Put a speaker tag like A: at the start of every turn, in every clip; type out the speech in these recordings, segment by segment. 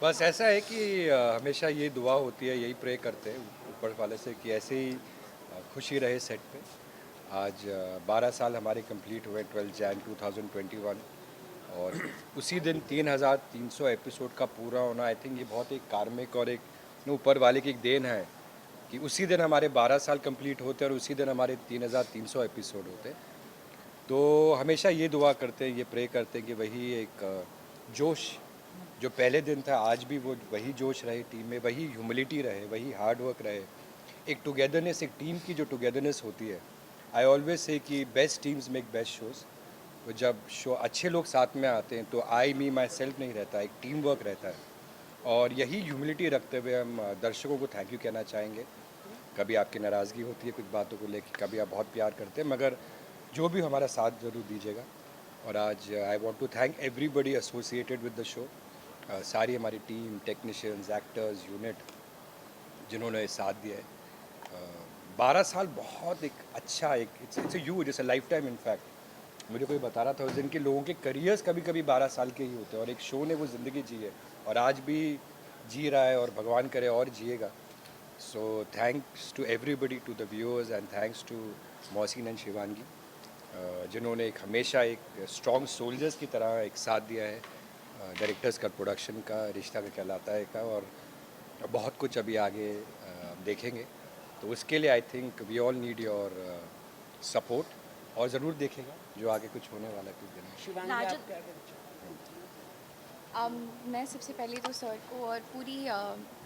A: बस ऐसा है कि हमेशा ये दुआ होती है, यही प्रे करते हैं ऊपर वाले से कि ऐसे ही खुशी रहे सेट पे। आज 12 साल हमारे कंप्लीट हुए 12 जैन 2021 और उसी दिन 3,300 एपिसोड का पूरा होना, आई थिंक ये बहुत एक कार्मिक और एक ऊपर वाले की एक देन है कि उसी दिन हमारे 12 साल कंप्लीट होते और उसी दिन हमारे 3,300 एपिसोड होते। तो हमेशा ये दुआ करते हैं, ये प्रे करते हैं कि वही एक जोश जो पहले दिन था आज भी वो वही जोश रहे टीम में, वही ह्यूमिलिटी रहे, वही हार्ड वर्क रहे, एक टुगेदरनेस, एक टीम की जो टुगेदरनेस होती है। आई ऑलवेज से कि best teams make best shows. तो जब शो अच्छे लोग साथ में आते हैं तो आई मी माई सेल्फ नहीं रहता, एक टीम वर्क रहता है। और यही ह्यूमिलिटी रखते हुए हम दर्शकों को थैंक यू कहना चाहेंगे। कभी आपकी नाराज़गी होती है कुछ बातों को लेकर, कभी आप बहुत प्यार करते हैं, मगर जो भी हमारा साथ ज़रूर दीजिएगा। और आज I want to thank everybody associated with the show. सारी हमारी टीम, टेक्नीशियंस, एक्टर्स, यूनिट जिन्होंने साथ दिया है। 12 साल बहुत एक अच्छा एक it's you it's a life time in fact. मुझे कोई बता रहा था उस दिन के लोगों के करियर्स कभी कभी 12 साल के ही होते हैं और एक शो ने वो ज़िंदगी जी है और आज भी जी रहा है और भगवान करे और जिएगा। So thanks to everybody, to the viewers and thanks to Mohsin and Shivangi जिन्होंने एक हमेशा एक स्ट्रॉन्ग सोल्जर्स की तरह एक साथ दिया है डायरेक्टर्स का, प्रोडक्शन का, रिश्ता का कहलाता है का। और बहुत कुछ अभी आगे देखेंगे तो उसके लिए I think we all need your support और ज़रूर देखेगा जो आगे कुछ होने वाला है कुछ दिन में।
B: शिवांगी आप
C: नाजद
B: क्या कहना चाहेंगे?
C: मैं सबसे पहले तो सर को और पूरी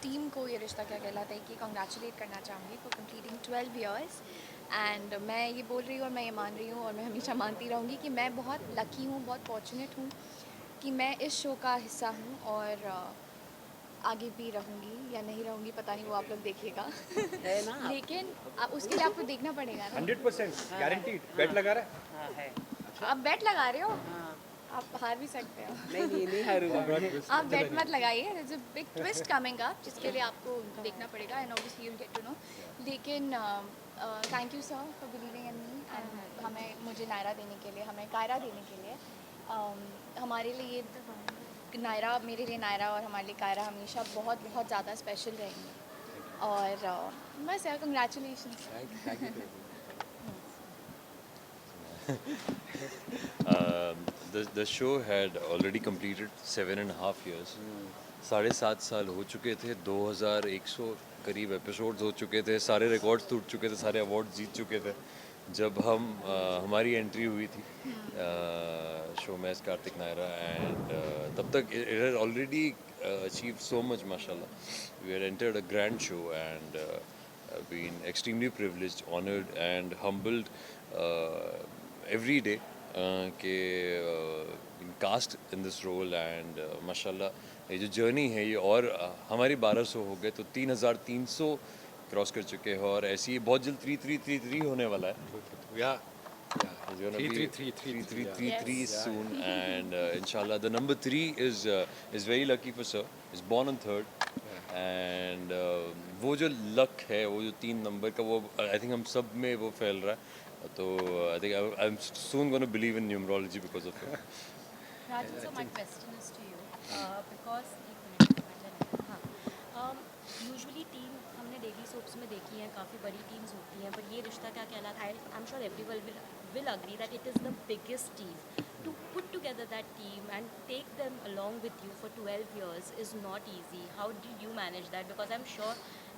C: टीम को ये रिश्ता क्या कहलाता है कि कॉन्ग्रेचुलेट करना चाहूँगी फॉर कंप्लीटिंग 12 इयर्स। एंड मैं ये बोल रही हूँ और मैं ये मान रही हूँ और मैं हमेशा मानती रहूँगी कि मैं बहुत लकी हूँ, बहुत फॉर्चुनेट हूँ कि मैं इस शो का हिस्सा हूँ और आगे भी रहूँगी या नहीं रहूँगी पता नहीं, वो आप लोग देखिएगा।
B: है ना आप?
C: लेकिन उसके लिए आपको देखना पड़ेगा ना।
A: 100% गारंटीड बेट लगा रहा है।
B: हाँ है।
C: आप बेट लगा रहे हो,
B: हाँ
C: आप हार भी सकते हो।
B: नहीं हारूंगा।
C: आप बेट मत लगाइए, there's a big twist coming up जिसके लिए आपको देखना पड़ेगा and obviously you'll get to know। लेकिन thank you sir for believing in me and मुझे नायरा देने के लिए, हमें कायरा देने के लिए। हमारे लिए नायरा, मेरे लिए नायरा और हमारे लिए कायरा हमेशा बहुत बहुत ज़्यादा स्पेशल रहेंगे। और बस यार congratulation.
A: Thank you.
D: The show had already completed 7.5 years. 7.5 साल हो चुके थे, 2100 करीब एपिसोड्स हो चुके थे, सारे रिकॉर्ड्स टूट चुके थे, सारे अवार्ड जीत चुके थे जब हमारी एंट्री हुई थी शो में एज कार्तिक नायरा। एंड तब तक it had already achieved so much, mashallah. We had entered a grand show and been extremely privileged, honored and humbled every day के cast in this role. And माशाल्लाह ये जो journey है ये और हमारी 1200 हो गए तो 3,300 क्रॉस कर चुके हैं और ऐसी बहुत जल्द 3,333 होने वाला है।
A: या
D: It's gonna be
A: 3,333
D: 3,333
C: Yes.
D: soon, and inshallah the number 3 is very lucky for sir. Is born on 3rd, and वो जो लक है, वो जो 3 नंबर का, वो आई थिंक हम सब में वो फैल रहा है। तो I think I'm soon gonna believe in numerology because of it.
E: Rajan, so my question is to you because एक मिनट मैं जरा हाँ यूजुअली टीम हमने डेली सोप्स में देखी हैं, काफ़ी बड़ी टीम्स होती हैं, पर ये रिश्ता क्या कहलाता है, आई am sure everyone will agree that it is the biggest team. To put together that team and take them along with you for 12 years is not easy. How did you manage that? Because I'm sure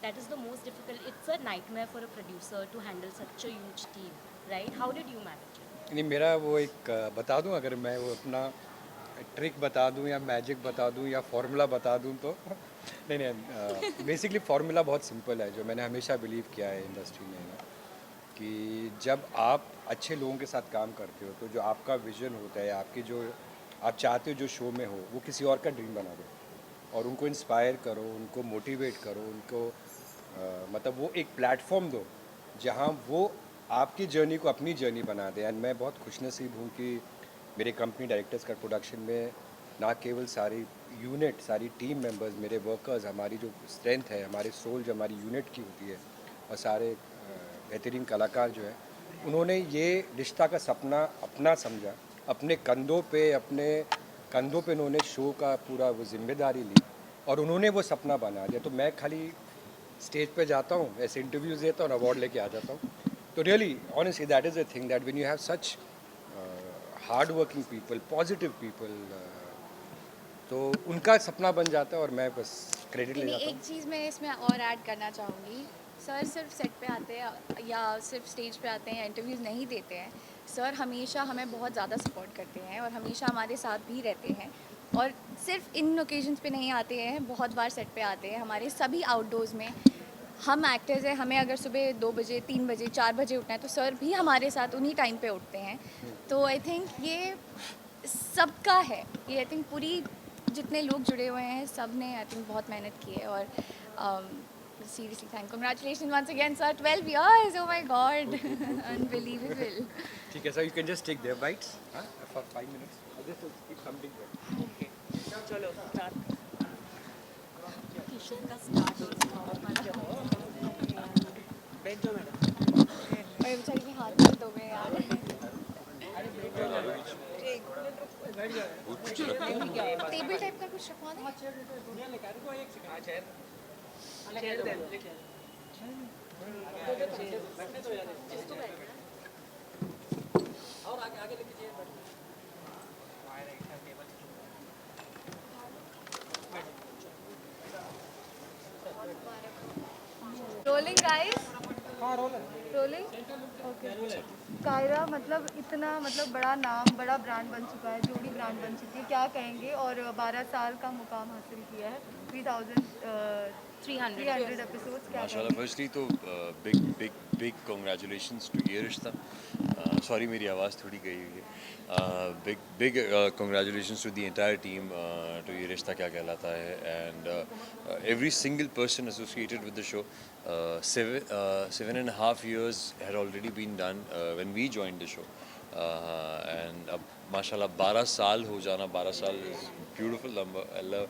E: that is the most difficult. It's a nightmare for a producer to handle such a huge team, right? How did you manage it?
A: नहीं, मेरा वो एक बता दूं, अगर मैं वो अपना ट्रिक बता दूं या मैजिक बता दूं या फॉर्मूला बता दूं तो नहीं, बेसिकली फार्मूला बहुत सिंपल है जो मैंने हमेशा बिलीव किया है इंडस्ट्री में ना, कि जब आप अच्छे लोगों के साथ काम करते हो तो जो आपका विजन होता है, आपकी जो आप चाहते हो जो शो में हो, वो किसी और का ड्रीम बना दो और उनको इंस्पायर करो, उनको मोटिवेट करो, उनको मतलब वो एक प्लेटफॉर्म दो जहाँ वो आपकी जर्नी को अपनी जर्नी बना दे। एंड मैं बहुत खुशनसीब हूँ कि मेरे कंपनी डायरेक्टर्स का प्रोडक्शन में ना केवल सारी यूनिट, सारी टीम मेंबर्स, मेरे वर्कर्स, हमारी जो स्ट्रेंथ है, हमारे सोल जो हमारी यूनिट की होती है, और सारे बेहतरीन कलाकार जो है, उन्होंने ये रिश्ता का सपना अपना समझा, अपने कंधों पे उन्होंने शो का पूरा वो जिम्मेदारी ली और उन्होंने वो सपना बना दिया। तो मैं खाली स्टेज पे जाता हूँ, ऐसे इंटरव्यूज देता हूँ और अवार्ड लेके आ जाता हूँ। तो really honestly that is a thing that when you have such hard working people, positive people, तो उनका सपना बन जाता है और मैं बस क्रेडिट ले
C: लेकिन
A: जाता
C: एक
A: हूँ।
C: चीज़ मैं इसमें और ऐड करना चाहूँगी। सर सिर्फ सेट पे आते हैं या सिर्फ स्टेज पे आते हैं या इंटरव्यूज़ नहीं देते हैं। सर हमेशा हमें बहुत ज़्यादा सपोर्ट करते हैं और हमेशा हमारे साथ भी रहते हैं। और सिर्फ इन ओकेजन्स पे नहीं आते हैं, बहुत बार सेट पे आते हैं। हमारे सभी आउटडोर्स में हम एक्टर्स हैं, हमें अगर सुबह 2 बजे, 3 बजे, 4 बजे उठना है तो सर भी हमारे साथ उन्हीं टाइम पे उठते हैं। तो आई थिंक ये सबका है। ये आई थिंक पूरी जितने लोग जुड़े हुए हैं सब ने आई थिंक बहुत मेहनत की है। और seriously thank congratulation once again sir, 12 years, oh my god, unbelievable.
A: ठीक है sir, you can just take their bites for 5 minutes. This will keep coming back.
B: चलो स्टार्ट।
E: किशन का स्टार्ट और स्टॉप वाला
B: बैठ जाओ मैडम।
C: और बेचारी के हाथ दर्द हो गए यार। टेबल टाइप का कुछ रखवा दें?
B: चेयर दे दो।
C: Rolling guys, rolling. Okay. Kaira मतलब इतना मतलब बड़ा नाम, बड़ा ब्रांड बन चुका है, जोड़ी ब्रांड बन चुकी है, क्या कहेंगे? और 12 साल का मुकाम हासिल किया है, 300 एपिसोड्स, क्या
D: माशाल्लाह।
C: कहेंगे?
D: फर्स्टली तो big big big congratulations to Yeh Rishta. Sorry मेरी आवाज़ थोड़ी गई हुई है। Big big congratulations to the entire team to Yeh Rishta Kya Kehlata Hai, and every single person associated with the show. 7.5 years had already been done when we joined the show, and अब माशाल्लाह 12 साल हो जाना, 12 साल is beautiful number. I love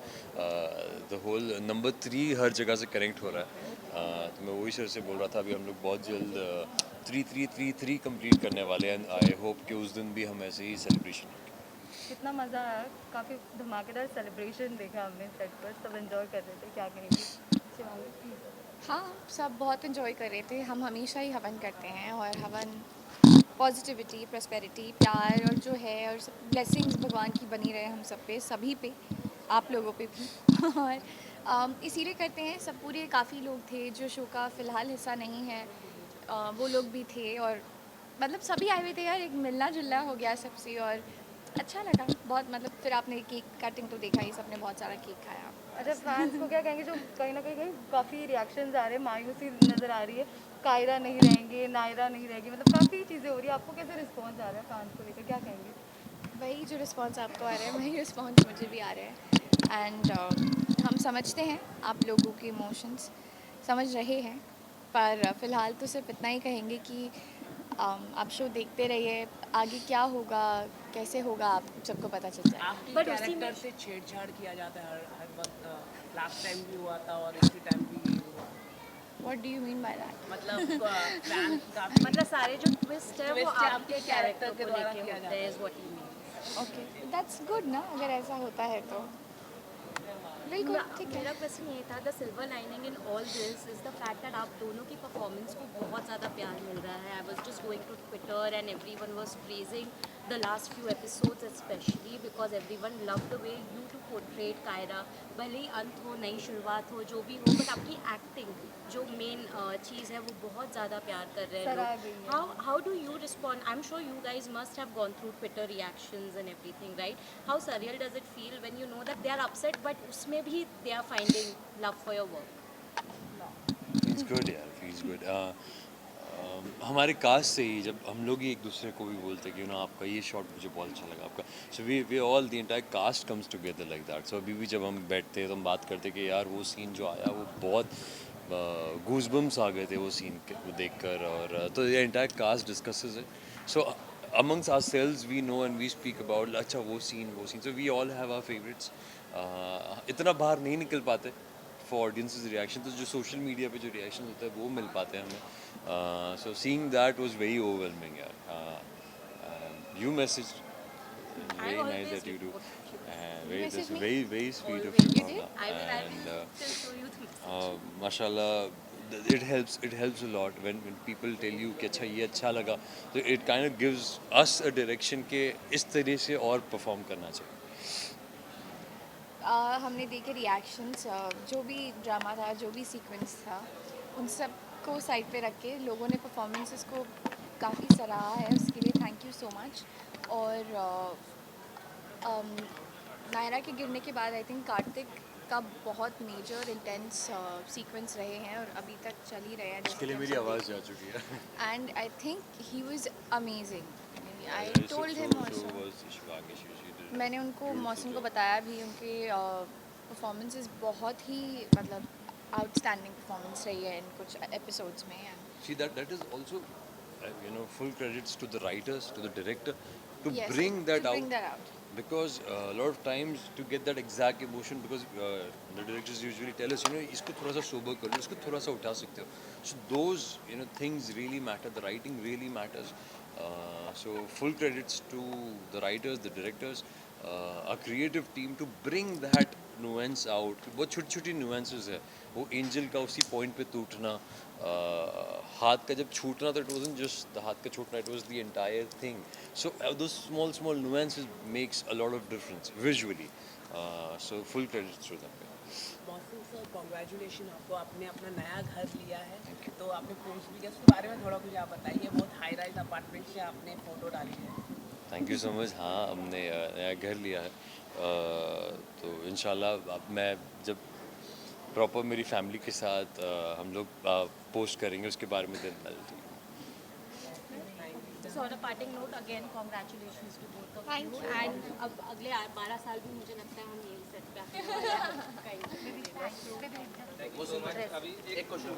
D: the whole number 3 हर जगह से connect हो रहा है। तो मैं वही सर से बोल रहा था, अभी हम लोग बहुत जल्द 3 कंप्लीट करने वाले हैं। आई होप कि उस दिन भी हम ऐसे ही सेलिब्रेशन रखें।
F: कितना मज़ा आया, काफ़ी धमाकेदार सेलिब्रेशन देखा हमने सेट पर, सब एंजॉय कर रहे थे, क्या कहेंगे शिवांगी?
C: हाँ, सब बहुत इन्जॉय कर रहे थे। हम हमेशा ही हवन करते हैं और हवन पॉजिटिविटी, प्रॉस्पेरिटी, प्यार और जो है और सब ब्लेसिंग्स भगवान की बनी रहे हम सब पे, सभी पे, आप लोगों पे भी। और इसीलिए करते हैं। सब पूरे काफ़ी लोग थे जो शो का फ़िलहाल हिस्सा नहीं है, वो लोग भी थे और मतलब सभी आए हुए थे यार, एक मिलना जुलना हो गया सबसे और अच्छा लगा बहुत। मतलब फिर आपने केक कटिंग तो देखा ही, सबने बहुत सारा केक खाया।
F: अच्छा, फैंस को क्या कहेंगे जो कहीं ना कहीं काफ़ी रिएक्शंस आ रहे हैं, मायूसी नज़र आ रही है, कायरा नहीं रहेंगे, नायरा नहीं रहेगी, मतलब काफ़ी चीज़ें हो रही है, आपको कैसे रिस्पॉन्स आ रहा है फैंस को लेकर, क्या कहेंगे?
C: वही जो रिस्पॉन्स आपको आ रहा है वही रिस्पॉन्स मुझे भी आ रहा है। एंड हम समझते हैं आप लोगों के इमोशंस, समझ रहे हैं। पर फ़िलहाल तो सिर्फ इतना ही कहेंगे कि आप शो देखते रहिए, आगे क्या होगा, कैसे होगा, आप सबको पता चल जाए।
B: आपके
E: But उसी में-
B: कैरेक्टर से छेड़छाड़ किया जाता है हर वक्त। लास्ट टाइम भी हुआ था और इसी टाइम भी यही हुआ।
C: What do you mean by that?
B: मतलब फैन काफी
E: मतलब सारे जो ट्विस्ट है वो
B: Twist है
E: आपके
B: आपके
E: कैरेक्टर
B: character के
E: को
B: द्वारा
E: लेके
B: किया
E: होते
B: जाता
E: हैं,
B: है।
E: Is what you mean.
C: Okay, that's good ना, अगर ऐसा होता है तो बिल्कुल ठीक है।
E: मेरा क्वेश्चन ये था, the silver lining in all this is the fact that आप दोनों की परफॉर्मेंस को बहुत ज़्यादा प्यार मिल रहा है। I was just going to Twitter and everyone was praising the last few episodes specially because everyone love the way you to portrait Kaira. भले ही अंत हो, नई शुरुआत हो, जो भी हो, बट आपकी एक्टिंग जो मेन चीज़ है वो बहुत ज़्यादा प्यार कर रहे हैं
F: सराह गई है।
E: लोग। How do you respond? I am sure you guys must have gone through Twitter reactions and everything, right? How surreal does it feel when you know that they are upset but उसमें भी they are finding love for your work?
D: Feels good यार, feels good. हमारे cast से ही जब हम लोग ही एक दूसरे को भी बोलते कि ना आपका ये शॉट मुझे बहुत अच्छा लगा आपका, so we all the entire cast comes together like that. So अभी भी जब हम बैठते हैं तो हम बात करते कि यार वो सीन जो आया वो बहुत गूज़बम्स आ गए थे वो सीन वो देखकर, और तो ये entire cast discusses it. So amongst ourselves we know and we speak about अच्छा वो scene, so we all have our favorites. इतना बाहर नहीं निकल पाते फॉर ऑडियंसेस रिएक्शन, तो जो सोशल मीडिया पे जो रिएक्शन होता है वो मिल पाते हैं हमें। So seeing that was very overwhelming यार। You message very
B: always
D: nice that you do. And very,
C: Message
D: that's
C: me?
D: very sweet of you,
C: You did?
D: Paula. And
E: still show you the message.
D: mashallah, it helps a lot when people tell you कि अच्छा ये अच्छा लगा, so it kind of gives us a direction कि इस तरह से और perform करना चाहिए.
C: हमने देखे रिएक्शंस, जो भी ड्रामा था, जो भी सीक्वेंस था, उन सब को साइड पे रख के लोगों ने परफॉर्मेंसेस को काफ़ी सराहा है, उसके लिए थैंक यू सो मच. और नायरा के गिरने के बाद आई थिंक कार्तिक का बहुत मेजर इंटेंस सीक्वेंस रहे हैं और अभी तक चल ही रहे हैं.
D: इसके लिए मेरी आवाज़ जा चुकी है.
C: And I think he was amazing. I
D: So-
C: told
D: so-
C: him
D: so
C: also.
D: was Shivangi. She did
C: मैंने उनको
D: beautiful
C: मौसम को
D: job.
C: बताया भी, उनके परफॉर्मेंसेस बहुत ही मतलब आउटस्टैंडिंग परफॉर्मेंस रही है इन कुछ एपिसोड्स में.
D: See that is also full credits to the writers, to the director, to
C: Yes,
D: bring
C: to
D: that
C: bring
D: out.
C: that out.
D: Because a lot of times to get that exact emotion, because the directors usually tell us, इसको थोड़ा सा sober कर लो, इसको थोड़ा सा उठा सकते हो. So those things really matter. The writing really matters. So full credits to the writers, the directors, a creative team to bring that nuance out. बहुत छोटी छोटी nuances है. वो angel का उसी point पे टूटना, हाथ का जब छूटना, तो it wasn't just the हाथ का छूटना, it was the entire thing. So those small nuances makes a lot of difference visually. So full credits to them.
B: मौसम सर कॉन्ग्रेचुलेशन आपको, आपने अपना नया घर लिया है, तो आपने पोस्ट भी किया, उसके बारे में थोड़ा कुछ आप बताइए. बहुत हाई राइज अपार्टमेंट से आपने फ़ोटो डाली है.
D: Thank you so much. हाँ, हमने नया घर लिया है. तो इंशाल्लाह अब मैं जब प्रॉपर मेरी फैमिली के साथ हम लोग पोस्ट करेंगे, उसके बारे में दिन डालती हूँ.
E: So on a parting note, again congratulations to both of
C: Thank
E: you.
C: you.
E: And अब अगले 12 साल भी मुझे लगता है हम यही सेट पे आते हैं.
F: Thank you.
E: Dress.
G: एक क्वेश्चन